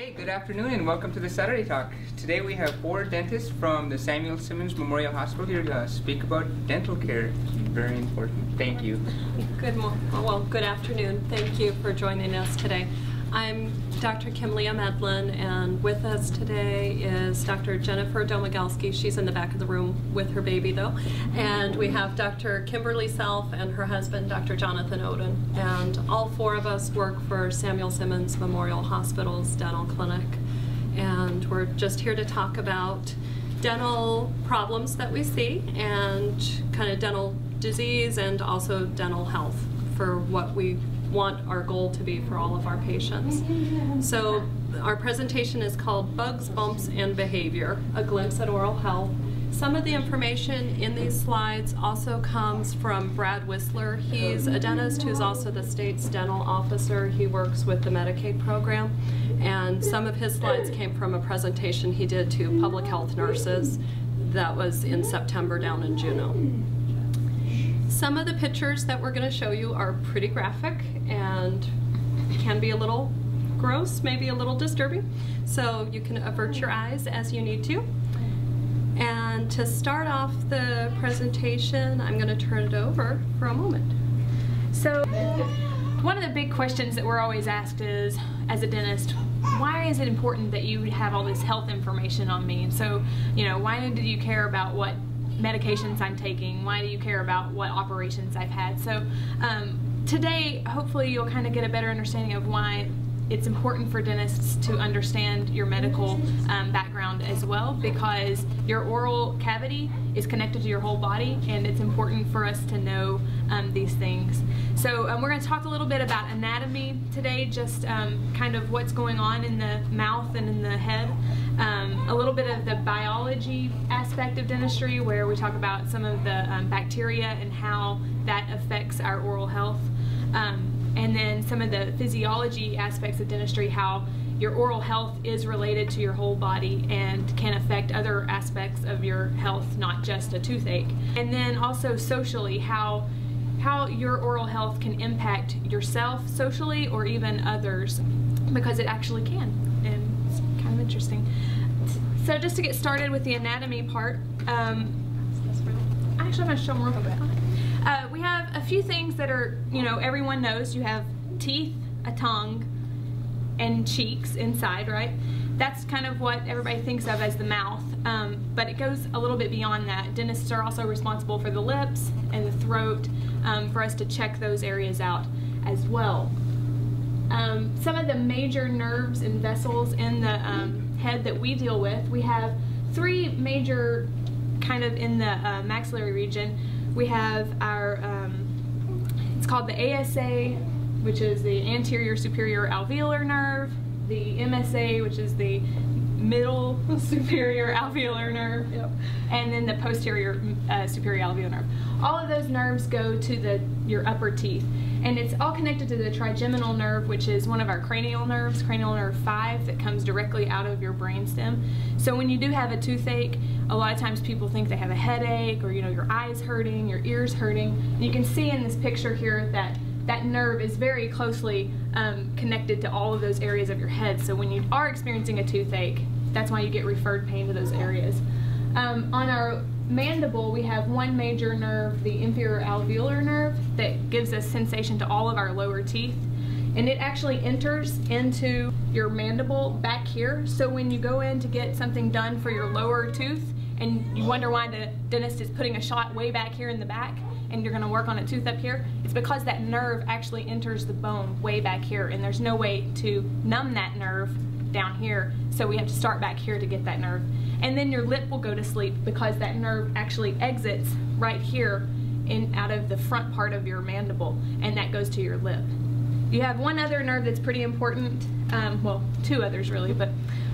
Hey, good afternoon and welcome to the Saturday Talk. Today we have 4 dentists from the Samuel Simmons Memorial Hospital here to speak about dental care. Very important. Thank you. Good afternoon. Thank you for joining us today. I'm Dr.Kimlea Medlin, and with us today is Dr. Jennifer Domagalski. She's in the back of the room with her baby though. And we have Dr. Kimberly Self and her husband, Dr. Jonathan Oden. And all 4 of us work for Samuel Simmons Memorial Hospital's dental clinic. And we're just here to talk about dental problems that we see and kind of dental disease and also dental health for what we want our goal to be for all of our patients. So our presentation is called Bugs, Bumps, and Behavior, a glimpse at oral health. Some of the information in these slides also comes from Brad Whistler. He's a dentist who's also the state's dental officer. He works with the Medicaid program, and some of his slides came from a presentation he did to public health nurses that was in September down in Juneau. Some of the pictures that we're going to show you are pretty graphic and can be a little gross, maybe a little disturbing, so you can avert your eyes as you need to. And to start off the presentation, I'm going to turn it over for a moment. So one of the big questions that we're always asked is, as a dentist, why is it important that you have all this health information on me? And so, why do you care about what medications I'm taking? Why do you care about what operations I've had? So today, hopefully you'll kind of get a better understanding of why it's important for dentists to understand your medical background as well, because your oral cavity is connected to your whole body, and it's important for us to know these things. So we're going to talk a little bit about anatomy today, just kind of what's going on in the mouth and in the head. A little bit of the biology aspect of dentistry, where we talk about some of the bacteria and how that affects our oral health. And then some of the physiology aspects of dentistry, how your oral health is related to your whole body and can affect other aspects of your health, not just a toothache. And then also socially, how your oral health can impact yourself socially or even others, because it actually can, and it's kind of interesting. So just to get started with the anatomy part, actually I'm going to show them real quick. We have a few things that are, everyone knows. You have teeth, a tongue, and cheeks inside, right? That's kind of what everybody thinks of as the mouth, but it goes a little bit beyond that. Dentists are also responsible for the lips and the throat, for us to check those areas out as well. Some of the major nerves and vessels in the head that we deal with, we have 3 major kind of in the maxillary region. We have our, it's called the ASA, which is the anterior superior alveolar nerve, the MSA, which is the middle superior alveolar nerve, and then the posterior superior alveolar nerve. All of those nerves go to your upper teeth, and it's all connected to the trigeminal nerve, which is one of our cranial nerves, cranial nerve 5, that comes directly out of your brainstem. So when you do have a toothache, a lot of times people think they have a headache, or your eyes hurting, your ears hurting. And you can see in this picture here that that nerve is very closely connected to all of those areas of your head. So when you are experiencing a toothache, that's why you get referred pain to those areas. On our mandible, we have one major nerve, the inferior alveolar nerve, that gives us sensation to all of our lower teeth. And it actually enters into your mandible back here. So when you go in to get something done for your lower tooth, and you wonder why the dentist is putting a shot way back here in the back, and you're going to work on a tooth up here, it's because that nerve actually enters the bone way back here, and there's no way to numb that nerve down here, so we have to start back here to get that nerve. And then your lip will go to sleep because that nerve actually exits right here out of the front part of your mandible, and that goes to your lip. You have one other nerve that's pretty important, well, 2 others really, but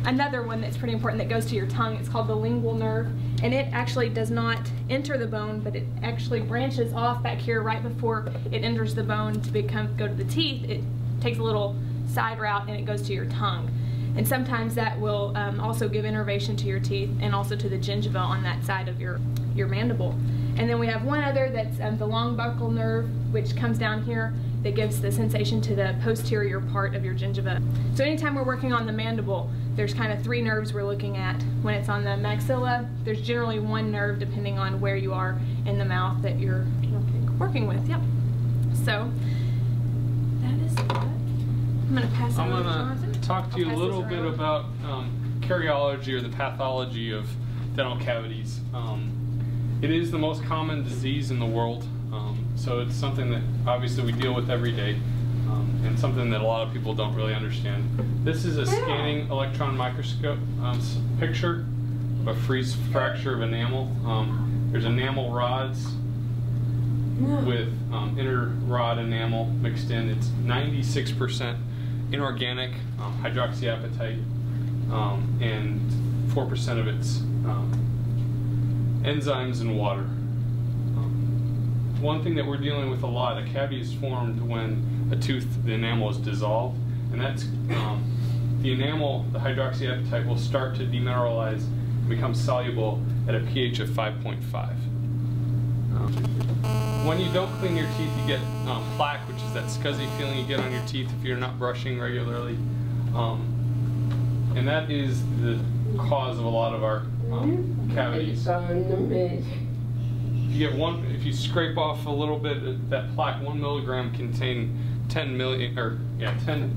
another one that's pretty important that goes to your tongue. It's called the lingual nerve, and it actually does not enter the bone, but it actually branches off back here right before it enters the bone to go to the teeth. It takes a little side route and it goes to your tongue. And sometimes that will also give innervation to your teeth and also to the gingiva on that side of your mandible. And then we have one other that's the long buccal nerve, which comes down here, that gives the sensation to the posterior part of your gingiva. So anytime we're working on the mandible, there's kind of 3 nerves we're looking at. When it's on the maxilla, there's generally 1 nerve depending on where you are in the mouth that you're working with. Yep. So that is it. I'm going to pass it over to Jonathan. I'm going to talk to you a little bit about karyology, or the pathology of dental cavities. It is the most common disease in the world, so it's something that obviously we deal with every day, and something that a lot of people don't really understand. This is a scanning electron microscope picture of a freeze fracture of enamel. There's enamel rods with inner rod enamel mixed in. It's 96% inorganic hydroxyapatite, and 4% of its enzymes and water. One thing that we're dealing with a lot, a cavity is formed when a tooth, the enamel is dissolved, and that's the enamel, the hydroxyapatite will start to demineralize and become soluble at a pH of 5.5. When you don't clean your teeth, you get plaque, which is that scuzzy feeling you get on your teeth if you're not brushing regularly. And that is the cause of a lot of our cavities. You get if you scrape off a little bit, that plaque, 1 milligram contain 10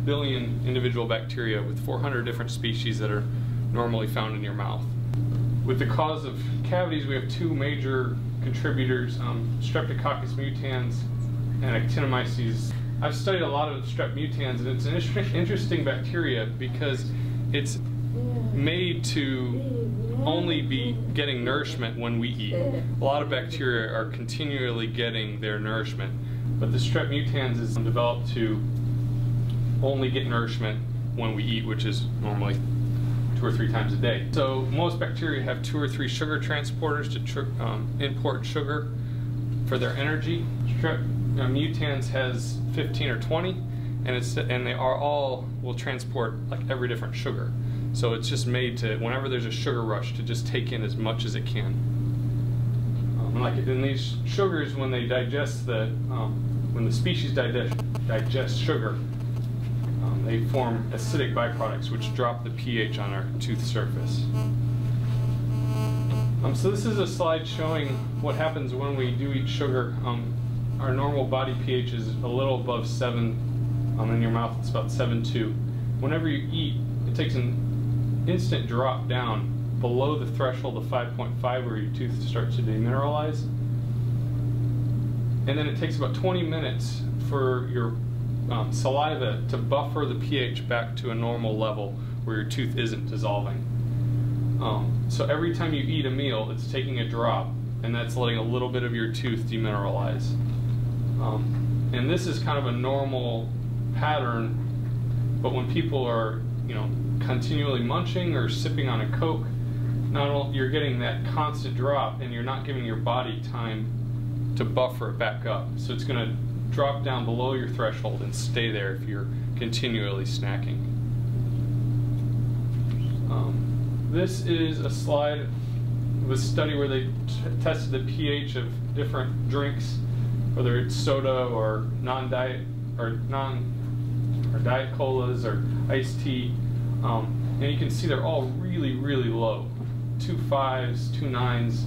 billion individual bacteria with 400 different species that are normally found in your mouth. With the cause of cavities, we have 2 major contributors, Streptococcus mutans and Actinomyces. I've studied a lot of Strep mutans, and it's an interesting bacteria because it's made to only be getting nourishment when we eat. A lot of bacteria are continually getting their nourishment, but the Strep mutans is developed to only get nourishment when we eat, which is normally 2 or 3 times a day. So most bacteria have 2 or 3 sugar transporters to import sugar for their energy. Strep mutans has 15 or 20, and they are all will transport like every different sugar. So it's just made to, whenever there's a sugar rush, to just take in as much as it can. Like in these sugars, when they digest when the species digest sugar, they form acidic byproducts which drop the pH on our tooth surface. So this is a slide showing what happens when we do eat sugar. Our normal body pH is a little above 7. In your mouth it's about 7.2. Whenever you eat, it takes an instant drop down below the threshold of 5.5 where your tooth starts to demineralize. And then it takes about 20 minutes for your saliva to buffer the pH back to a normal level where your tooth isn't dissolving. So every time you eat a meal, it's taking a drop, and that's letting a little bit of your tooth demineralize. And this is kind of a normal pattern, but when people are, continually munching or sipping on a Coke, not only you're getting that constant drop, and you're not giving your body time to buffer it back up. So it's going to drop down below your threshold and stay there if you're continually snacking. This is a slide of a study where they tested the pH of different drinks, whether it's soda or diet colas or iced tea, and you can see they're all really, really low. 2 5s, 2 9s,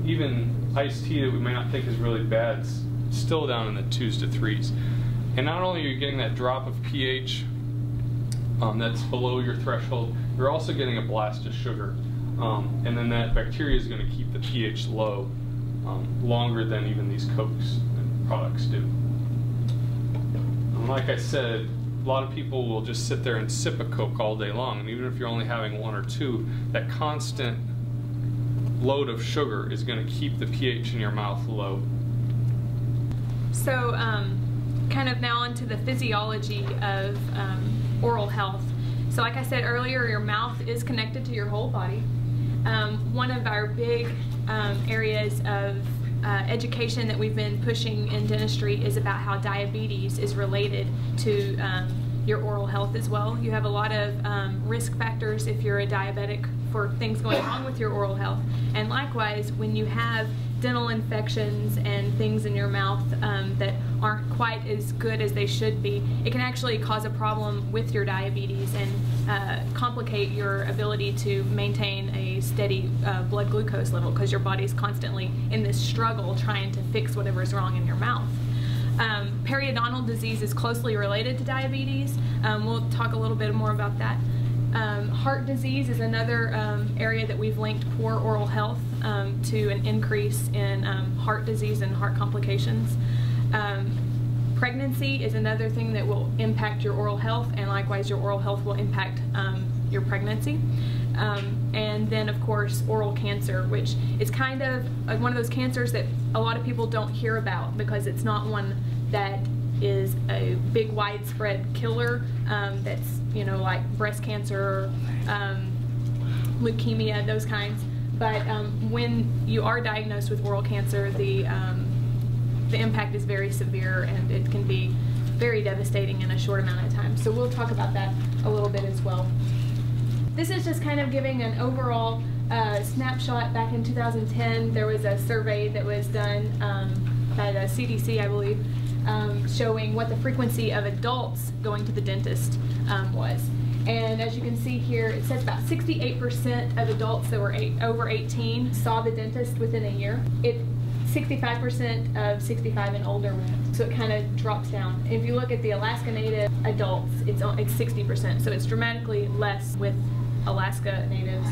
even iced tea that we may not think is really bad, is still down in the 2s to 3s. And not only are you getting that drop of pH that's below your threshold, you're also getting a blast of sugar. And then that bacteria is going to keep the pH low longer than even these Cokes and products do. And like I said, a lot of people will just sit there and sip a Coke all day long, and even if you're only having 1 or 2, that constant load of sugar is going to keep the pH in your mouth low. So kind of now into the physiology of oral health. So like I said earlier, your mouth is connected to your whole body. One of our big areas of education that we've been pushing in dentistry is about how diabetes is related to your oral health as well. You have a lot of risk factors if you're a diabetic for things going wrong with your oral health. And likewise, when you have dental infections and things in your mouth that aren't quite as good as they should be, it can actually cause a problem with your diabetes and complicate your ability to maintain a steady blood glucose level, because your body's constantly in this struggle trying to fix whatever's wrong in your mouth. Periodontal disease is closely related to diabetes. We'll talk a little bit more about that. Heart disease is another area that we've linked poor oral health to an increase in heart disease and heart complications. Pregnancy is another thing that will impact your oral health, and likewise your oral health will impact your pregnancy. And then of course oral cancer, which is kind of one of those cancers that a lot of people don't hear about because it's not one that is a big widespread killer that's, you know, like breast cancer, leukemia, those kinds. But when you are diagnosed with oral cancer, the impact is very severe and it can be very devastating in a short amount of time. So we'll talk about that a little bit as well. This is just kind of giving an overall snapshot. Back in 2010, there was a survey that was done by the CDC, I believe, showing what the frequency of adults going to the dentist was. And as you can see here, it says about 68% of adults that were over 18 saw the dentist within a year. 65% of 65 and older went, so it kind of drops down. If you look at the Alaska Native adults, it's 60%, so it's dramatically less with Alaska Natives.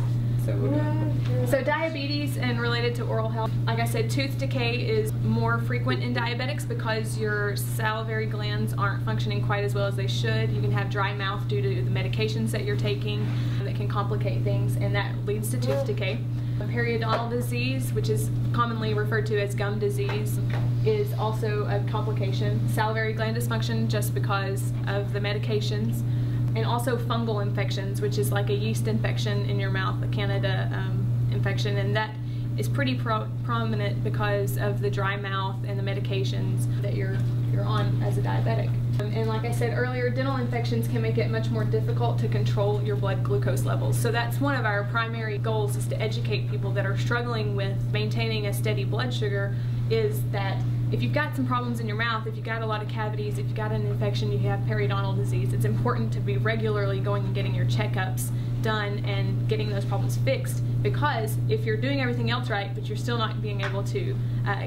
So diabetes and related to oral health, like I said, tooth decay is more frequent in diabetics because your salivary glands aren't functioning quite as well as they should. You can have dry mouth due to the medications that you're taking that can complicate things, and that leads to tooth decay. Periodontal disease, which is commonly referred to as gum disease, is also a complication. Salivary gland dysfunction just because of the medications. And also fungal infections, which is like a yeast infection in your mouth, a Candida infection, and that is pretty prominent because of the dry mouth and the medications that you're on as a diabetic. And like I said earlier, dental infections can make it much more difficult to control your blood glucose levels. So that's one of our primary goals, is to educate people that are struggling with maintaining a steady blood sugar, is that if you've got some problems in your mouth, if you've got a lot of cavities, if you've got an infection, you have periodontal disease, it's important to be regularly going and getting your checkups done and getting those problems fixed, because if you're doing everything else right but you're still not being able to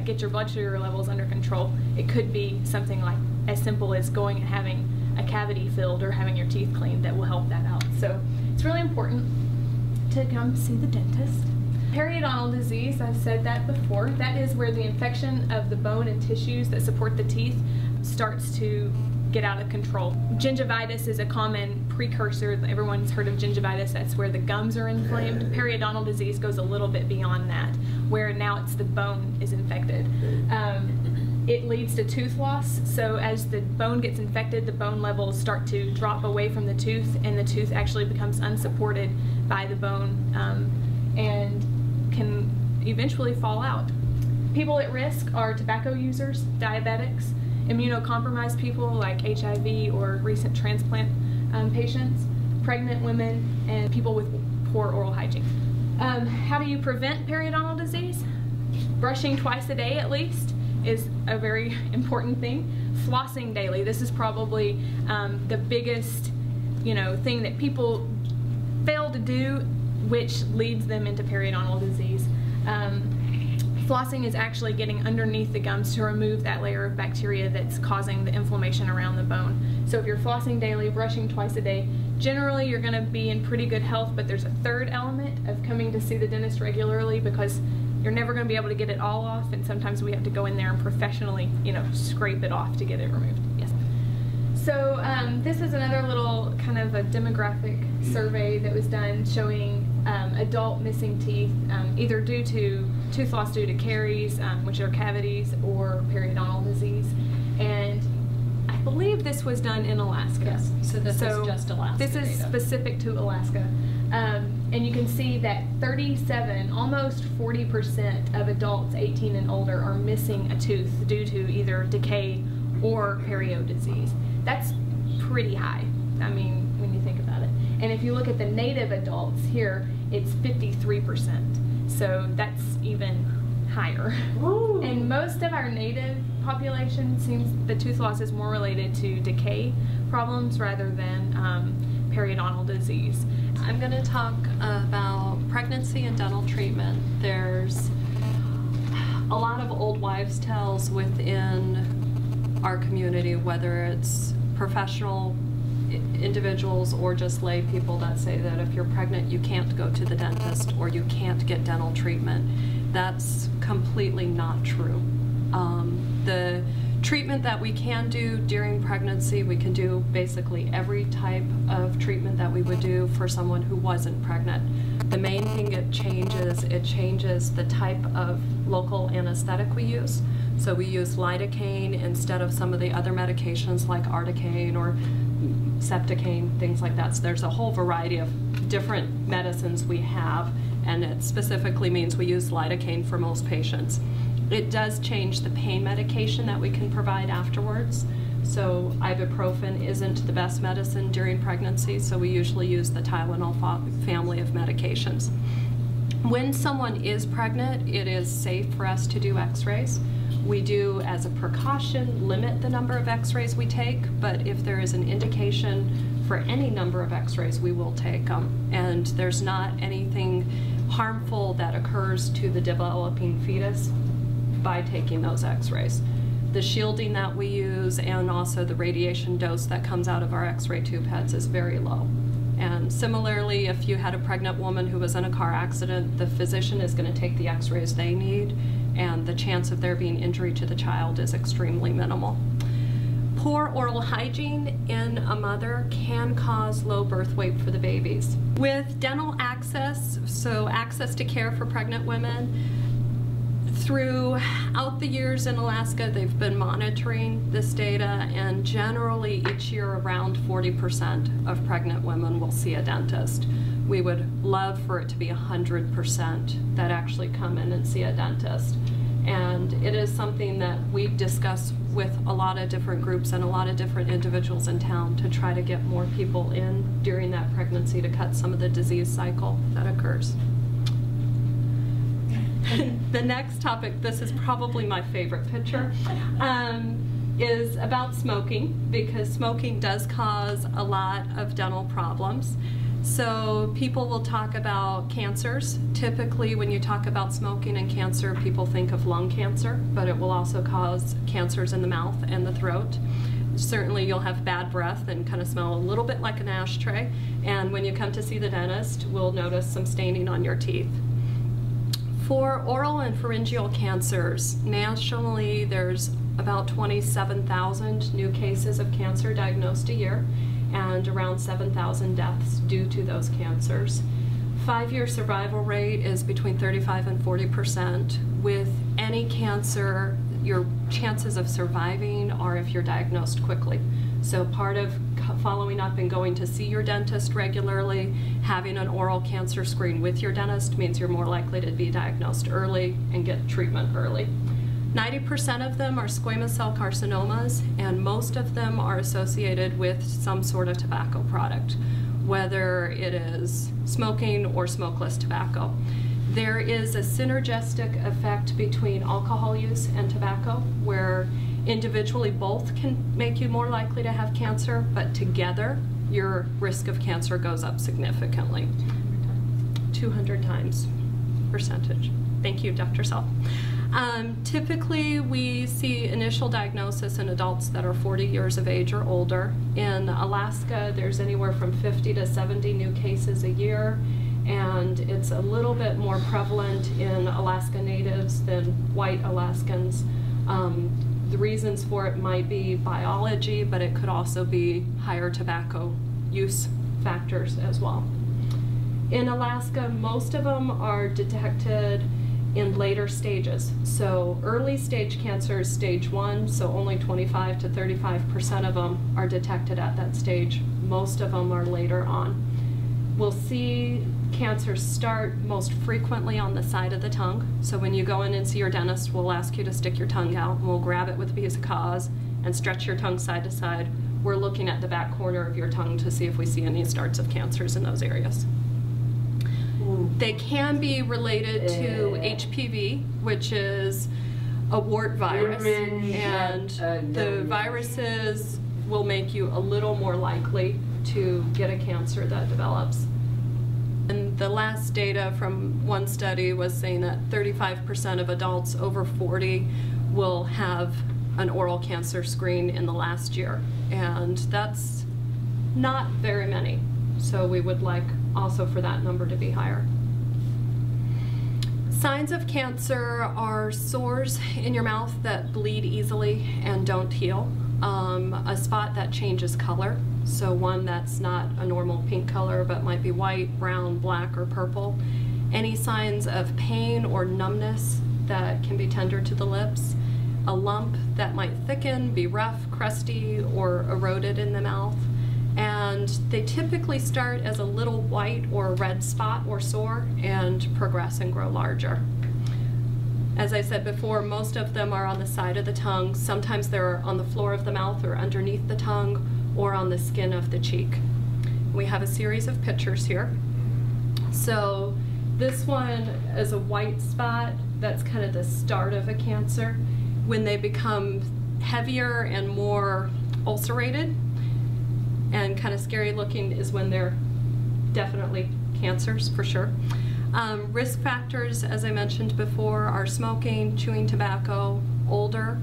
get your blood sugar levels under control, it could be something like as simple as going and having a cavity filled or having your teeth cleaned that will help that out. So it's really important to come see the dentist. Periodontal disease, I've said that before, that is where the infection of the bone and tissues that support the teeth starts to get out of control. Gingivitis is a common precursor. Everyone's heard of gingivitis. That's where the gums are inflamed. Periodontal disease goes a little bit beyond that, where now it's the bone is infected. It leads to tooth loss. So as the bone gets infected, the bone levels start to drop away from the tooth, and the tooth actually becomes unsupported by the bone and can eventually fall out. People at risk are tobacco users, diabetics, immunocompromised people like HIV or recent transplant patients, pregnant women, and people with poor oral hygiene. How do you prevent periodontal disease? Brushing twice a day at least is a very important thing. Flossing daily. This is probably the biggest, thing that people fail to do, which leads them into periodontal disease. Flossing is actually getting underneath the gums to remove that layer of bacteria that's causing the inflammation around the bone. So if you're flossing daily, brushing twice a day, generally you're going to be in pretty good health, but there's a third element of coming to see the dentist regularly, because you're never going to be able to get it all off, and sometimes we have to go in there and professionally, scrape it off to get it removed. Yes. So this is another little kind of a demographic survey that was done showing adult missing teeth, either due to tooth loss due to caries, which are cavities, or periodontal disease. And I believe this was done in Alaska. Yes, so this is just Alaska. This is data. Specific to Alaska. And you can see that 37, almost 40% of adults 18 and older are missing a tooth due to either decay or perio disease. That's pretty high. I mean, when you think about it. And if you look at the native adults here, it's 53%. So that's even higher. Ooh. And most of our native population seems the tooth loss is more related to decay problems rather than periodontal disease. I'm going to talk about pregnancy and dental treatment. There's a lot of old wives' tales within our community, whether it's professional individuals or just lay people that say that if you're pregnant you can't go to the dentist or you can't get dental treatment. That's completely not true. The treatment that we can do during pregnancy, we can do basically every type of treatment that we would do for someone who wasn't pregnant. The main thing it changes the type of local anesthetic we use. So we use lidocaine instead of some of the other medications like articaine or septicaine, things like that. So there's a whole variety of different medicines we have, and it specifically means we use lidocaine for most patients. It does change the pain medication that we can provide afterwards. So ibuprofen isn't the best medicine during pregnancy, so we usually use the Tylenol family of medications. When someone is pregnant, it is safe for us to do x-rays. We do, as a precaution, limit the number of x-rays we take, but if there is an indication for any number of x-rays, we will take them. And there's not anything harmful that occurs to the developing fetus by taking those x-rays. The shielding that we use and also the radiation dose that comes out of our x-ray tube heads is very low. And similarly, if you had a pregnant woman who was in a car accident, the physician is going to take the x-rays they need, and the chance of there being injury to the child is extremely minimal. Poor oral hygiene in a mother can cause low birth weight for the babies. With dental access, so access to care for pregnant women, throughout the years in Alaska, they've been monitoring this data, and generally each year around 40% of pregnant women will see a dentist. We would love for it to be 100% that actually come in and see a dentist. And it is something that we discuss with a lot of different groups and a lot of different individuals in town to try to get more people in during that pregnancy to cut some of the disease cycle that occurs. The next topic, this is probably my favorite picture, is about smoking, because smoking does cause a lot of dental problems. So people will talk about cancers. Typically when you talk about smoking and cancer, people think of lung cancer, but it will also cause cancers in the mouth and the throat. Certainly you'll have bad breath and kind of smell a little bit like an ashtray, and when you come to see the dentist, we'll notice some staining on your teeth. For oral and pharyngeal cancers, nationally there's about 27,000 new cases of cancer diagnosed a year, and around 7,000 deaths due to those cancers. 5-year survival rate is between 35 and 40%. With any cancer, your chances of surviving are if you're diagnosed quickly. So part of following up and going to see your dentist regularly, having an oral cancer screen with your dentist means you're more likely to be diagnosed early and get treatment early. 90% of them are squamous cell carcinomas, and most of them are associated with some sort of tobacco product, whether it is smoking or smokeless tobacco. There is a synergistic effect between alcohol use and tobacco, where individually both can make you more likely to have cancer, but together your risk of cancer goes up significantly. 200 times percentage. Thank you, Dr. Sell. Typically, we see initial diagnosis in adults that are 40 years of age or older. In Alaska, there's anywhere from 50 to 70 new cases a year, and it's a little bit more prevalent in Alaska natives than white Alaskans. The reasons for it might be biology, but it could also be higher tobacco use factors as well. In Alaska, most of them are detected in later stages. So early stage cancer is stage 1, so only 25 to 35% of them are detected at that stage. Most of them are later on. We'll see cancers start most frequently on the side of the tongue. So when you go in and see your dentist, we'll ask you to stick your tongue out, and we'll grab it with a piece of gauze and stretch your tongue side to side. we're looking at the back corner of your tongue to see if we see any starts of cancers in those areas. They can be related to HPV, which is a wart virus, and the viruses will make you a little more likely to get a cancer that develops. And the last data from one study was saying that 35% of adults over 40 will have an oral cancer screen in the last year, and that's not very many. So we would like also for that number to be higher. Signs of cancer are sores in your mouth that bleed easily and don't heal, a spot that changes color, so one that's not a normal pink color but might be white, brown, black, or purple. Any signs of pain or numbness that can be tender to the lips, a lump that might thicken, be rough, crusty, or eroded in the mouth. And they typically start as a little white or red spot or sore and progress and grow larger. As I said before, most of them are on the side of the tongue. Sometimes they're on the floor of the mouth or underneath the tongue or on the skin of the cheek. We have a series of pictures here. So this one is a white spot. That's kind of the start of a cancer. When they become heavier and more ulcerated and kind of scary looking is when they're definitely cancers for sure. Risk factors, as I mentioned before, are smoking, chewing tobacco, older,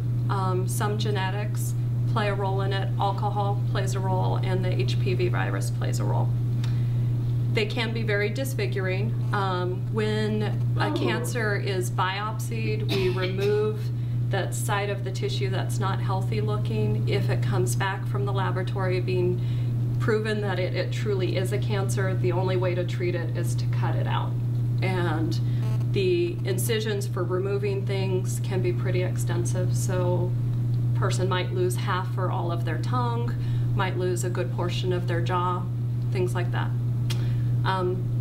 some genetics play a role in it, alcohol plays a role, and the HPV virus plays a role. They can be very disfiguring. When a cancer is biopsied, we remove that side of the tissue that's not healthy looking. If it comes back from the laboratory being proven that it truly is a cancer, the only way to treat it is to cut it out. And the incisions for removing things can be pretty extensive. So a person might lose half or all of their tongue, might lose a good portion of their jaw, things like that.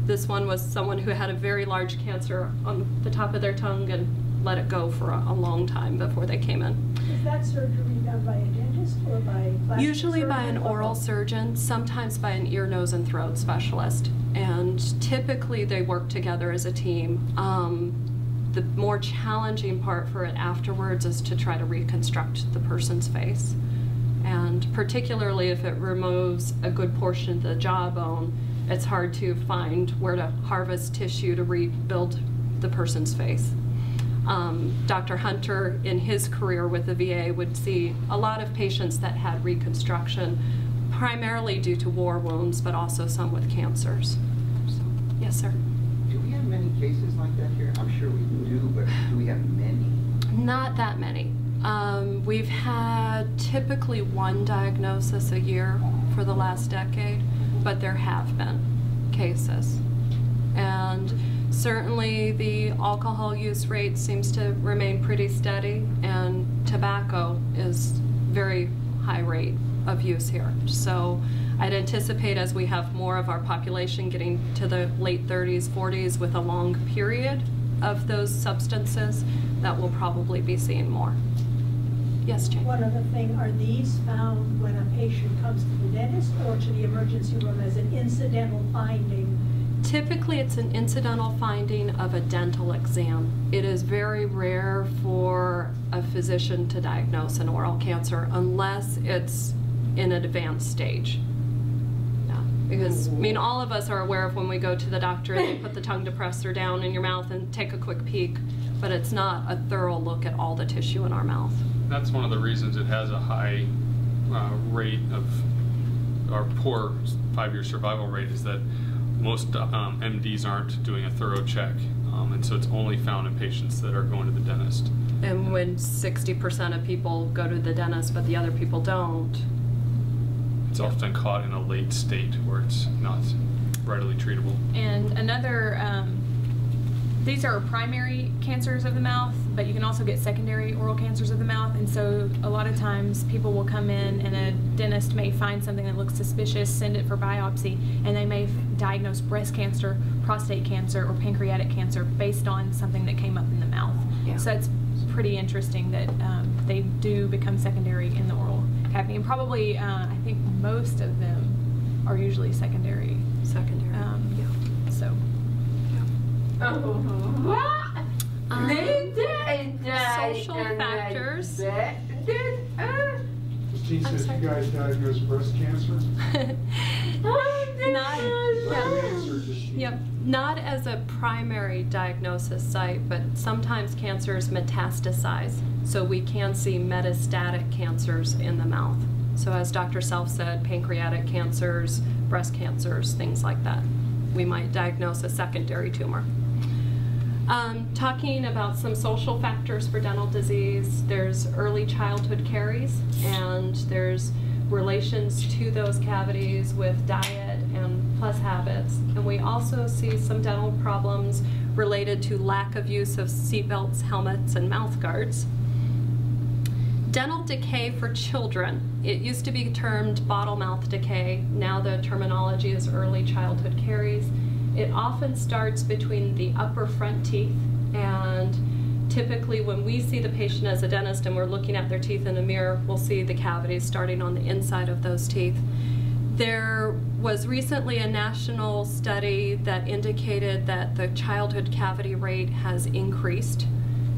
This one was someone who had a very large cancer on the top of their tongue and let it go for a long time before they came in. Is that surgery done by a dentist or by plastic Usually surgeon? by an oral surgeon, sometimes by an ear, nose, and throat specialist. And typically they work together as a team. The more challenging part for it afterwards is to try to reconstruct the person's face. And particularly if it removes a good portion of the jawbone, it's hard to find where to harvest tissue to rebuild the person's face. Dr. Hunter, in his career with the VA, would see a lot of patients that had reconstruction, primarily due to war wounds, but also some with cancers. So, yes, sir? Do we have many cases like that here? I'm sure we do, but do we have many? Not that many. We've had typically one diagnosis a year for the last decade, but there have been cases. And certainly the alcohol use rate seems to remain pretty steady, and tobacco is very high rate of use here. So I'd anticipate as we have more of our population getting to the late 30s, 40s with a long period of those substances, that we'll probably be seeing more. Yes, Jane? One other thing, are these found when a patient comes to the dentist or to the emergency room as an incidental finding? Typically, it's an incidental finding of a dental exam. It is very rare for a physician to diagnose an oral cancer unless it's in an advanced stage. Yeah, because, I mean, all of us are aware of when we go to the doctor, they put the tongue depressor down in your mouth and take a quick peek, but it's not a thorough look at all the tissue in our mouth. That's one of the reasons it has a high rate of, our poor 5-year survival rate, is that most MDs aren't doing a thorough check, and so it's only found in patients that are going to the dentist. And when 60% of people go to the dentist but the other people don't, it's often caught in a late state where it's not readily treatable. And another, these are primary cancers of the mouth, but you can also get secondary oral cancers of the mouth. And so a lot of times people will come in and a dentist may find something that looks suspicious, send it for biopsy, and they may diagnose breast cancer, prostate cancer, or pancreatic cancer based on something that came up in the mouth. Yeah. So it's pretty interesting that they do become secondary in the oral cavity, and probably I think most of them are usually secondary. Yeah. So. Social factors. Teacher, if you guys diagnose breast cancer? Not as a primary diagnosis site, but sometimes cancers metastasize. So we can see metastatic cancers in the mouth. So as Dr. Self said, pancreatic cancers, breast cancers, things like that. We might diagnose a secondary tumor. Talking about some social factors for dental disease, there's early childhood caries, and there's relations to those cavities with diet and plus habits. And we also see some dental problems related to lack of use of seatbelts, helmets, and mouth guards. Dental decay for children. It used to be termed bottle mouth decay. Now the terminology is early childhood caries. It often starts between the upper front teeth, and typically when we see the patient as a dentist and we're looking at their teeth in a mirror, we'll see the cavities starting on the inside of those teeth. There was recently a national study that indicated that the childhood cavity rate has increased,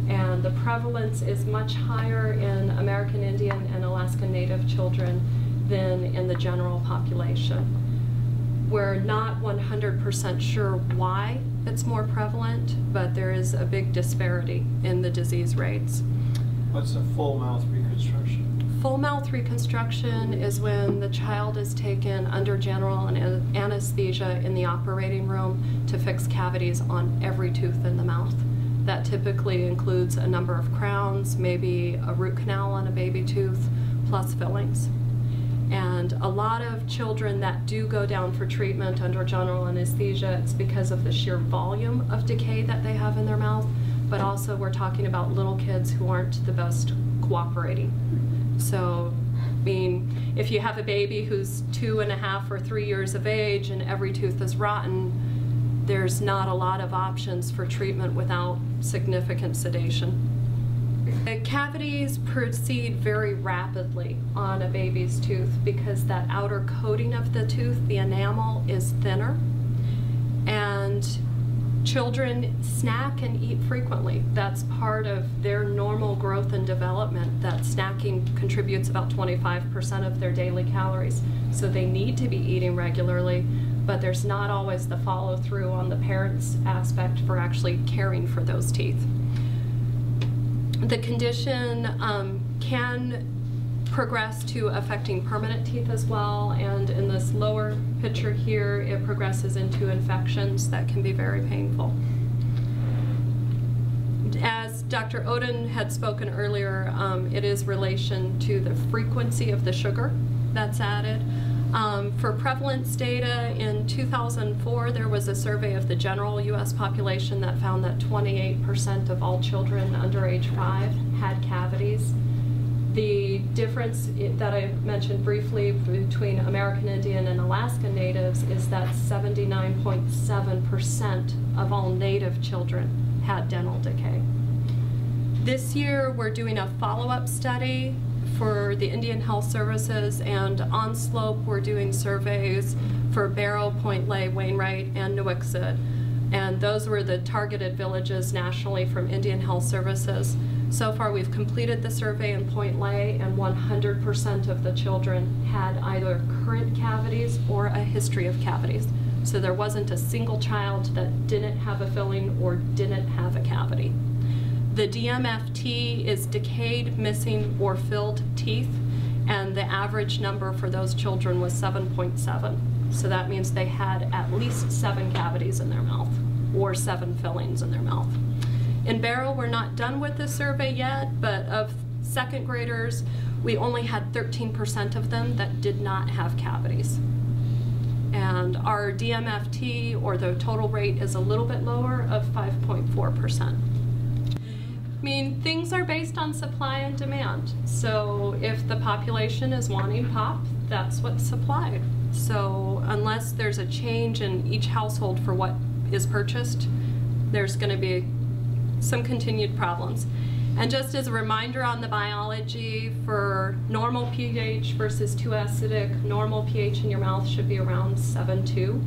and the prevalence is much higher in American Indian and Alaskan Native children than in the general population. We're not 100% sure why it's more prevalent, but there is a big disparity in the disease rates. What's a full mouth reconstruction? Full mouth reconstruction is when the child is taken under general anesthesia in the operating room to fix cavities on every tooth in the mouth. That typically includes a number of crowns, maybe a root canal on a baby tooth, plus fillings. And a lot of children that do go down for treatment under general anesthesia, it's because of the sheer volume of decay that they have in their mouth, but also we're talking about little kids who aren't the best cooperating. So, I mean, if you have a baby who's 2.5 or 3 years of age and every tooth is rotten, there's not a lot of options for treatment without significant sedation. The cavities proceed very rapidly on a baby's tooth because that outer coating of the tooth, the enamel, is thinner, and children snack and eat frequently. That's part of their normal growth and development, that snacking contributes about 25% of their daily calories. So they need to be eating regularly, but there's not always the follow-through on the parents' aspect for actually caring for those teeth. The condition can progress to affecting permanent teeth as well, and in this lower picture here, it progresses into infections that can be very painful. As Dr. Oden had spoken earlier, it is relation to the frequency of the sugar that's added. For prevalence data, in 2004, there was a survey of the general U.S. population that found that 28% of all children under age 5 had cavities. The difference that I mentioned briefly between American Indian and Alaskan Natives is that 79.7% of all Native children had dental decay. This year, we're doing a follow-up study for the Indian Health Services, and on slope we're doing surveys for Barrow, Point Lay, Wainwright, and Nuiqsut, and those were the targeted villages nationally from Indian Health Services. So far we've completed the survey in Point Lay, and 100% of the children had either current cavities or a history of cavities. So there wasn't a single child that didn't have a filling or didn't have a cavity. The DMFT is decayed, missing, or filled teeth, and the average number for those children was 7.7. So that means they had at least 7 cavities in their mouth, or 7 fillings in their mouth. In Barrow, we're not done with the survey yet, but of second graders, we only had 13% of them that did not have cavities. And our DMFT, or the total rate, is a little bit lower of 5.4%. I mean, things are based on supply and demand. So if the population is wanting pop, that's what's supplied. So unless there's a change in each household for what is purchased, there's going to be some continued problems. And just as a reminder on the biology, for normal pH versus too acidic, normal pH in your mouth should be around 7.2,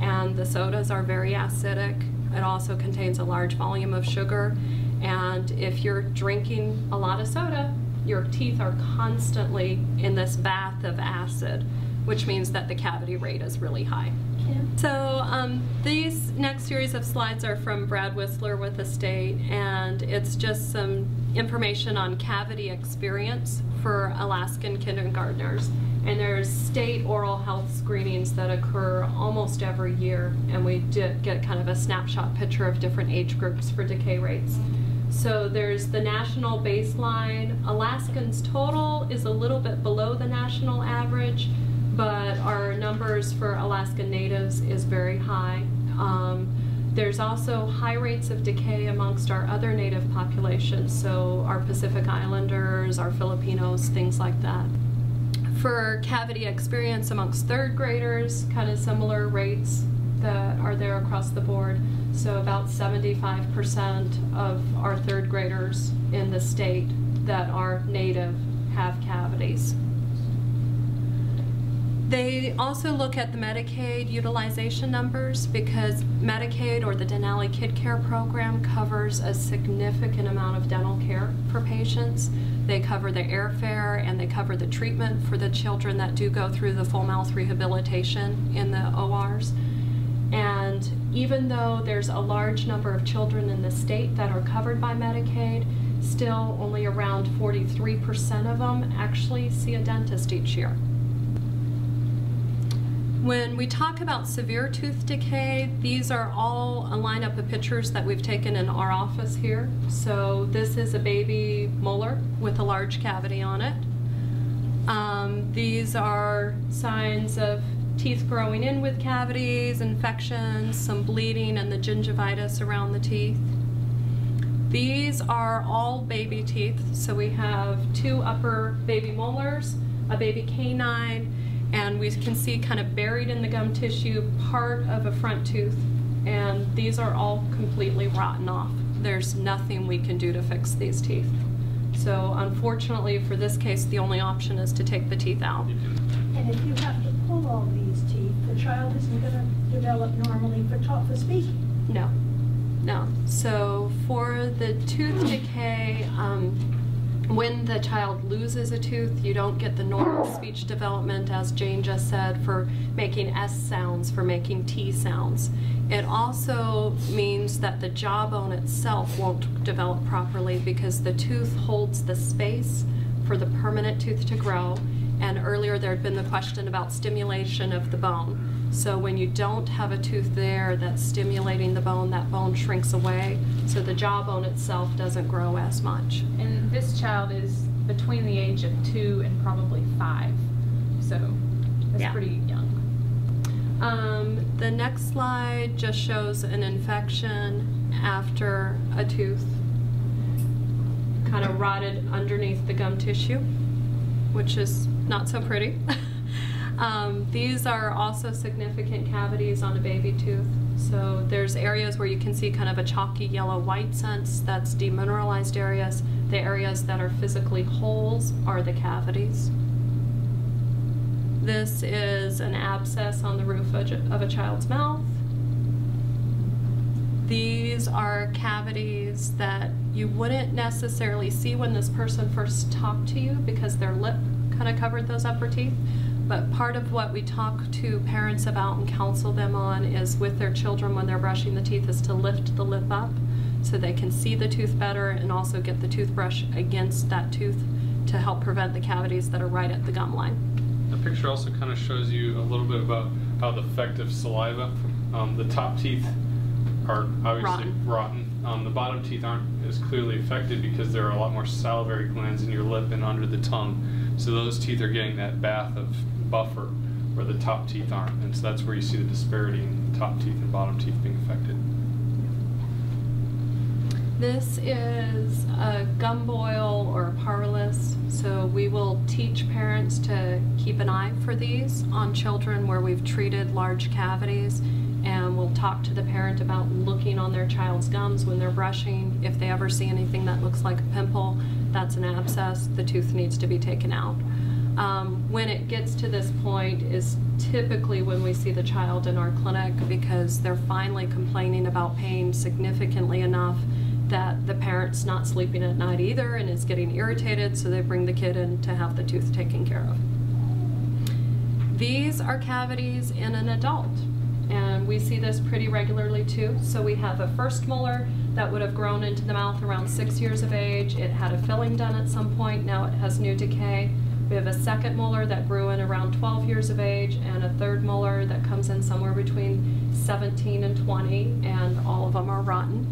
and the sodas are very acidic. It also contains a large volume of sugar, and if you're drinking a lot of soda, your teeth are constantly in this bath of acid, which means that the cavity rate is really high. So these next series of slides are from Brad Whistler with the state, and it's just some information on cavity experience for Alaskan kindergartners. And there's state oral health screenings that occur almost every year, and we did get kind of a snapshot picture of different age groups for decay rates. So there's the national baseline. Alaskans total is a little bit below the national average, but our numbers for Alaskan natives is very high. There's also high rates of decay amongst our other native populations, so our Pacific Islanders, our Filipinos, things like that. For cavity experience amongst third graders, kind of similar rates that are there across the board. So about 75% of our third graders in the state that are native have cavities. They also look at the Medicaid utilization numbers because Medicaid, or the Denali Kid Care Program, covers a significant amount of dental care for patients. They cover the airfare and they cover the treatment for the children that do go through the full mouth rehabilitation in the ORs. And even though there's a large number of children in the state that are covered by Medicaid, still only around 43% of them actually see a dentist each year. When we talk about severe tooth decay, these are all a lineup of pictures that we've taken in our office here. So this is a baby molar with a large cavity on it. These are signs of teeth growing in with cavities, infections, some bleeding, and the gingivitis around the teeth. These are all baby teeth. So we have 2 upper baby molars, a baby canine, and we can see kind of buried in the gum tissue part of a front tooth, and these are all completely rotten off. There's nothing we can do to fix these teeth. So unfortunately for this case, the only option is to take the teeth out. And if you have to pull all these teeth, the child isn't going to develop normally for speaking. No, no. So for the tooth decay, when the child loses a tooth, you don't get the normal speech development, as Jane just said, for making S sounds, for making T sounds. It also means that the jawbone itself won't develop properly because the tooth holds the space for the permanent tooth to grow. And earlier there had been the question about stimulation of the bone. So when you don't have a tooth there that's stimulating the bone, that bone shrinks away, so the jawbone itself doesn't grow as much. And this child is between the age of 2 and probably 5, so that's pretty young. The next slide just shows an infection after a tooth kind of rotted underneath the gum tissue, which is not so pretty. These are also significant cavities on a baby tooth. So there's areas where you can see kind of a chalky yellow-white sense, that's demineralized areas. The areas that are physically holes are the cavities. This is an abscess on the roof of a child's mouth. These are cavities that you wouldn't necessarily see when this person first talked to you because their lip kind of covered those upper teeth. But part of what we talk to parents about and counsel them on is with their children when they're brushing the teeth is to lift the lip up so they can see the tooth better and also get the toothbrush against that tooth to help prevent the cavities that are right at the gum line. The picture also kind of shows you a little bit about how the effect of saliva. The top teeth are obviously rotten. The bottom teeth aren't as clearly affected because there are a lot more salivary glands in your lip and under the tongue. So those teeth are getting that bath of buffer where the top teeth aren't. And so that's where you see the disparity in top teeth and bottom teeth being affected. This is a gum boil or a parlous. So we will teach parents to keep an eye for these on children where we've treated large cavities, and and we'll talk to the parent about looking on their child's gums when they're brushing. If they ever see anything that looks like a pimple, that's an abscess. The tooth needs to be taken out. When it gets to this point is typically when we see the child in our clinic, because they're finally complaining about pain significantly enough that the parent's not sleeping at night either and is getting irritated, so they bring the kid in to have the tooth taken care of. These are cavities in an adult, and we see this pretty regularly too. So we have a first molar that would have grown into the mouth around 6 years of age. It had a filling done at some point, now it has new decay. We have a second molar that grew in around 12 years of age, and a third molar that comes in somewhere between 17 and 20, and all of them are rotten.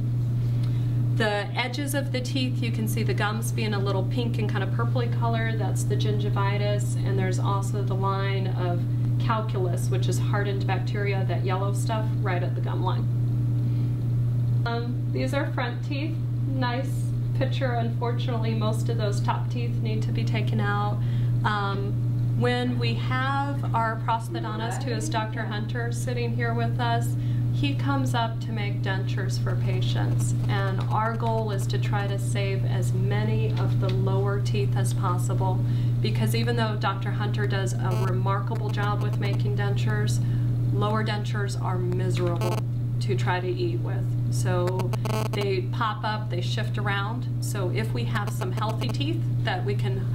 The edges of the teeth, you can see the gums being a little pink and kind of purpley color. That's the gingivitis, and there's also the line of calculus, which is hardened bacteria, that yellow stuff right at the gum line. These are front teeth. Nice picture. Unfortunately, most of those top teeth need to be taken out. When we have our prosthodontist, who is Dr. Hunter, sitting here with us, he comes up to make dentures for patients, and our goal is to try to save as many of the lower teeth as possible, because even though Dr. Hunter does a remarkable job with making dentures, lower dentures are miserable to try to eat with. So they pop up, they shift around. So if we have some healthy teeth that we can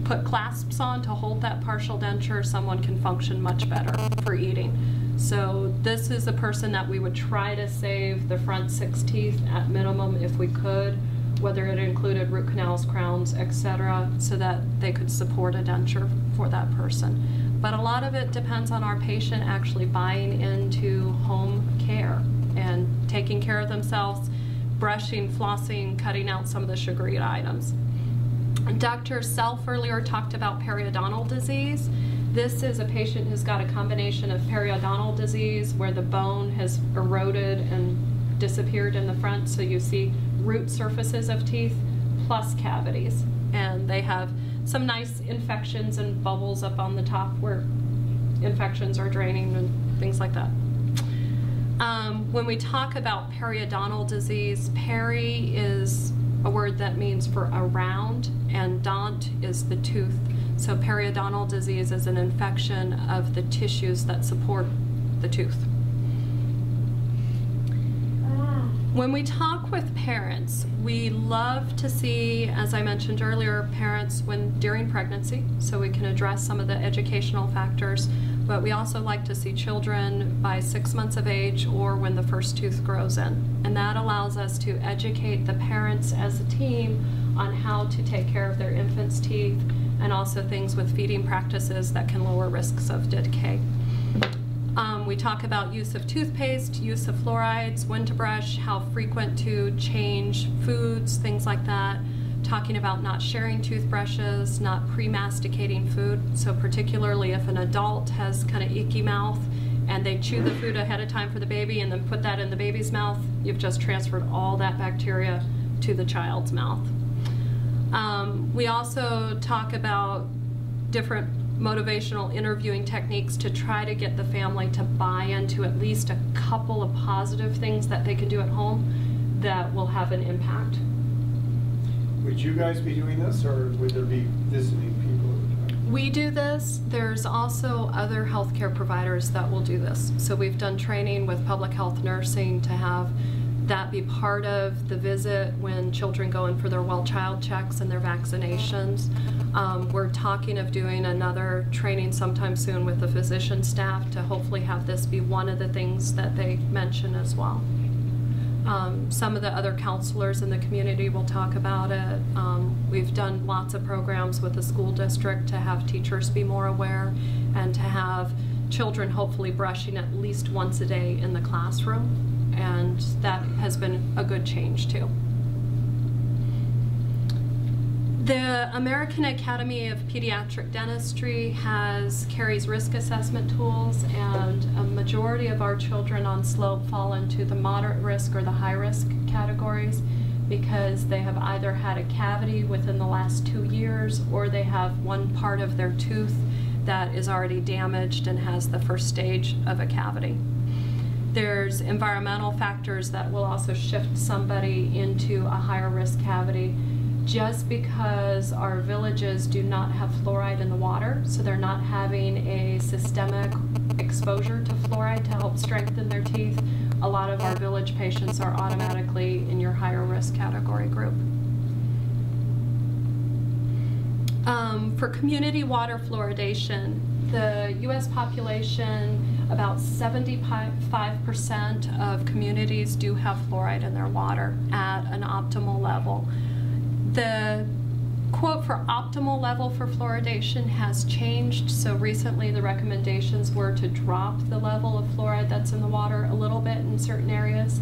put clasps on to hold that partial denture, someone can function much better for eating. So this is a person that we would try to save the front 6 teeth at minimum if we could, whether it included root canals, crowns, etc., so that they could support a denture for that person. But a lot of it depends on our patient actually buying into home care and taking care of themselves, brushing, flossing, cutting out some of the sugary items. Dr. Self earlier talked about periodontal disease. This is a patient who's got a combination of periodontal disease where the bone has eroded and disappeared in the front, so you see root surfaces of teeth plus cavities. And they have some nice infections and bubbles up on the top where infections are draining and things like that. When we talk about periodontal disease, peri is a word that means for around, and dont is the tooth. So periodontal disease is an infection of the tissues that support the tooth. When we talk with parents, we love to see, as I mentioned earlier, parents during pregnancy, so we can address some of the educational factors, but we also like to see children by 6 months of age or when the first tooth grows in. And that allows us to educate the parents as a team on how to take care of their infant's teeth, and also things with feeding practices that can lower risks of decay. We talk about use of toothpaste, use of fluorides, when to brush, how frequent to change foods, things like that. Talking about not sharing toothbrushes, not pre-masticating food. So particularly if an adult has kind of icky mouth and they chew the food ahead of time for the baby and then put that in the baby's mouth, you've just transferred all that bacteria to the child's mouth. We also talk about different motivational interviewing techniques to try to get the family to buy into at least a couple of positive things that they can do at home that will have an impact. Would you guys be doing this, or would there be visiting people at the time? We do this. There's also other healthcare providers that will do this. So we've done training with public health nursing to have that be part of the visit when children go in for their well child checks and their vaccinations. We're talking of doing another training sometime soon with the physician staff to hopefully have this be one of the things that they mention as well. Some of the other counselors in the community will talk about it. We've done lots of programs with the school district to have teachers be more aware and to have children hopefully brushing at least once a day in the classroom. And that has been a good change too. The American Academy of Pediatric Dentistry carries risk assessment tools, and a majority of our children on slope fall into the moderate risk or the high risk categories because they have either had a cavity within the last 2 years or they have one part of their tooth that is already damaged and has the first stage of a cavity. There's environmental factors that will also shift somebody into a higher risk cavity. Just because our villages do not have fluoride in the water, so they're not having a systemic exposure to fluoride to help strengthen their teeth, a lot of our village patients are automatically in your higher risk category group. For community water fluoridation, the U.S. population, about 75% of communities do have fluoride in their water at an optimal level. The quote for optimal level for fluoridation has changed, so recently the recommendations were to drop the level of fluoride that's in the water a little bit in certain areas,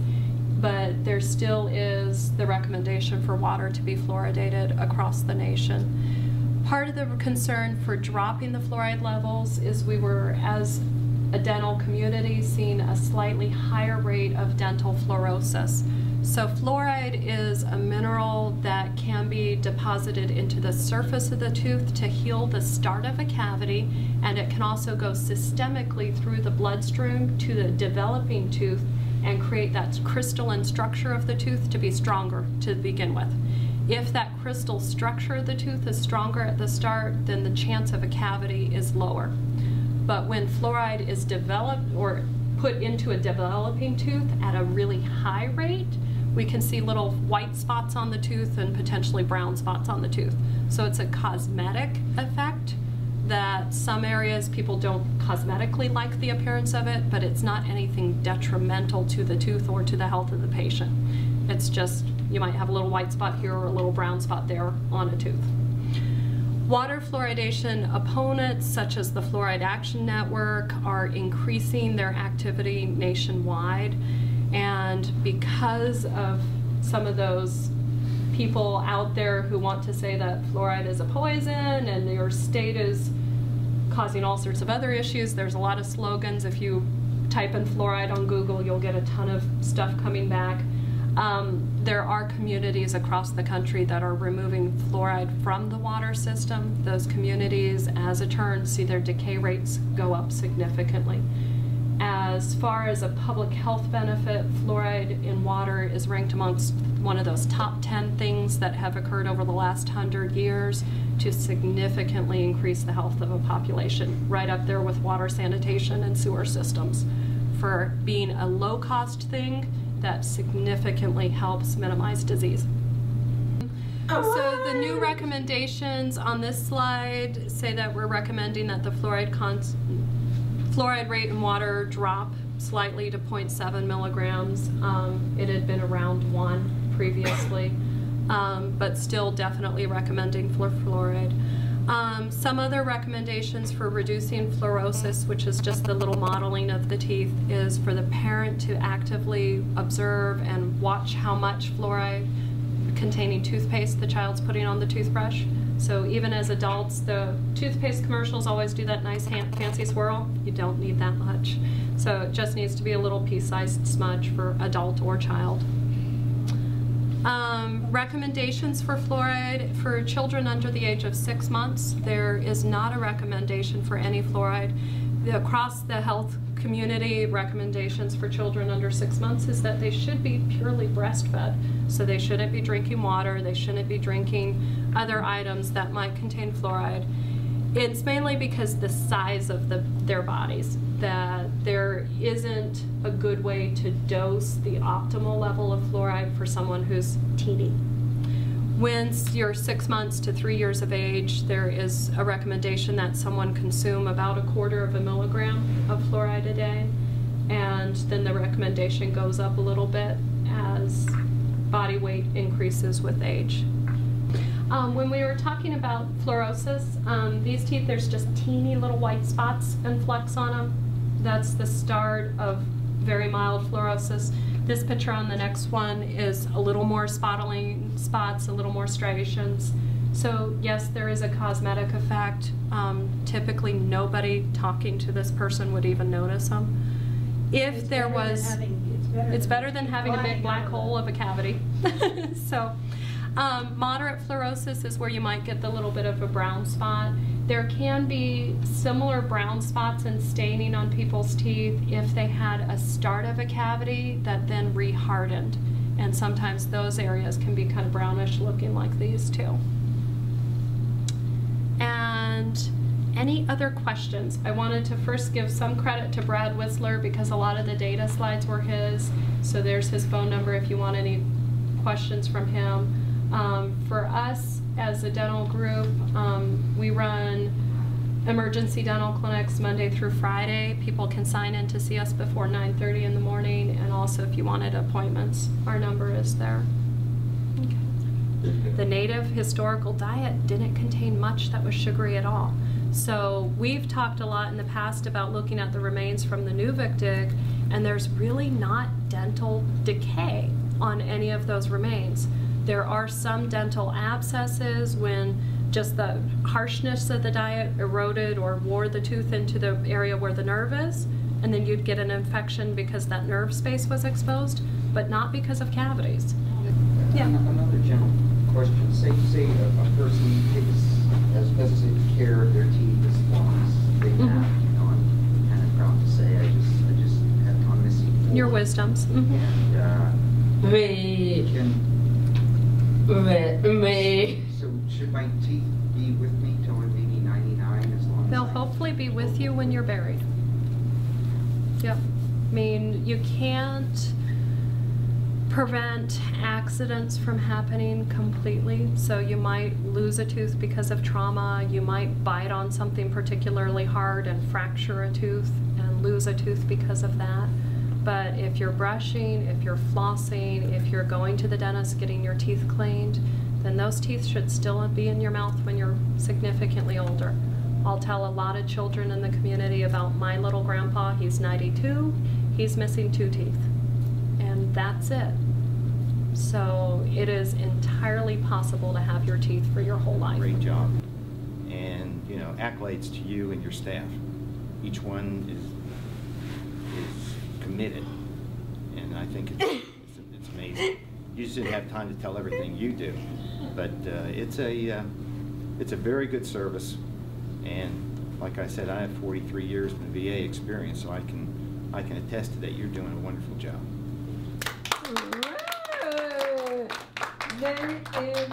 but there still is the recommendation for water to be fluoridated across the nation. Part of the concern for dropping the fluoride levels is we were, as a dental community, seeing a slightly higher rate of dental fluorosis. So fluoride is a mineral that can be deposited into the surface of the tooth to heal the start of a cavity, and it can also go systemically through the bloodstream to the developing tooth and create that crystalline structure of the tooth to be stronger to begin with. If that crystal structure of the tooth is stronger at the start, then the chance of a cavity is lower. But when fluoride is developed or put into a developing tooth at a really high rate, we can see little white spots on the tooth and potentially brown spots on the tooth. So it's a cosmetic effect that some areas people don't cosmetically like the appearance of it, but it's not anything detrimental to the tooth or to the health of the patient. It's just, you might have a little white spot here or a little brown spot there on a tooth. Water fluoridation opponents, such as the Fluoride Action Network, are increasing their activity nationwide. And because of some of those people out there who want to say that fluoride is a poison and your state is causing all sorts of other issues, there's a lot of slogans. If you type in fluoride on Google, you'll get a ton of stuff coming back. There are communities across the country that are removing fluoride from the water system. Those communities, as a turn, see their decay rates go up significantly. As far as a public health benefit, fluoride in water is ranked amongst one of those top 10 things that have occurred over the last 100 years to significantly increase the health of a population, right up there with water sanitation and sewer systems, for being a low-cost thing that significantly helps minimize disease. So the new recommendations on this slide say that we're recommending that the fluoride rate in water drop slightly to 0.7 milligrams. It had been around 1 previously, but still definitely recommending fluoride. Some other recommendations for reducing fluorosis, which is just the little modeling of the teeth, is for the parent to actively observe and watch how much fluoride containing toothpaste the child's putting on the toothbrush. So even as adults, the toothpaste commercials always do that nice fancy swirl. You don't need that much. So it just needs to be a little pea-sized smudge for adult or child. Recommendations for fluoride for children under the age of 6 months. There is not a recommendation for any fluoride. Across the health community, recommendations for children under 6 months is that they should be purely breastfed. So they shouldn't be drinking water, they shouldn't be drinking other items that might contain fluoride. It's mainly because the size of their bodies, that there isn't a good way to dose the optimal level of fluoride for someone who's teeny. Once you're 6 months to 3 years of age, there is a recommendation that someone consume about 1/4 milligram of fluoride a day, and then the recommendation goes up a little bit as body weight increases with age. When we were talking about fluorosis, these teeth, there's just teeny little white spots and flecks on them. That's the start of very mild fluorosis. This picture on the next one is a little more spottling spots, a little more striations. So yes, there is a cosmetic effect. Typically nobody talking to this person would even notice them. If there was, it's better than having a big black hole of a cavity. So Moderate fluorosis is where you might get the little bit of a brown spot. There can be similar brown spots and staining on people's teeth if they had a start of a cavity that then re-hardened. And sometimes those areas can be kind of brownish looking like these too. And any other questions? I wanted to first give some credit to Brad Whistler because a lot of the data slides were his. So there's his phone number if you want any questions from him. For us as a dental group, we run emergency dental clinics Monday through Friday. People can sign in to see us before 9:30 in the morning, and also if you wanted appointments, our number is there. Okay. The native historical diet didn't contain much that was sugary at all. So we've talked a lot in the past about looking at the remains from the Nuvik dig, and there's really not dental decay on any of those remains. There are some dental abscesses when just the harshness of the diet eroded or wore the tooth into the area where the nerve is, and then you'd get an infection because that nerve space was exposed, but not because of cavities. Yeah. Another general question. Say a person takes care of their teeth as long as they have. You know, I'm kind of proud to say I just have gone missing. Your wisdoms. Mm-hmm. And so should my teeth be with me till I'm maybe 99 as long as They'll hopefully be with you when you're buried. Yep. I mean, you can't prevent accidents from happening completely. So you might lose a tooth because of trauma. You might bite on something particularly hard and fracture a tooth and lose a tooth because of that. But if you're brushing, if you're flossing, if you're going to the dentist getting your teeth cleaned, then those teeth should still be in your mouth when you're significantly older. I'll tell a lot of children in the community about my little grandpa. He's 92, he's missing 2 teeth, and that's it. So it is entirely possible to have your teeth for your whole life. Great job. And, you know, accolades to you and your staff. Each one is committed, and I think it's amazing. You just didn't have time to tell everything you do, but it's a very good service, and like I said, I have 43 years in the VA experience, so I can attest to that. You're doing a wonderful job. Very good.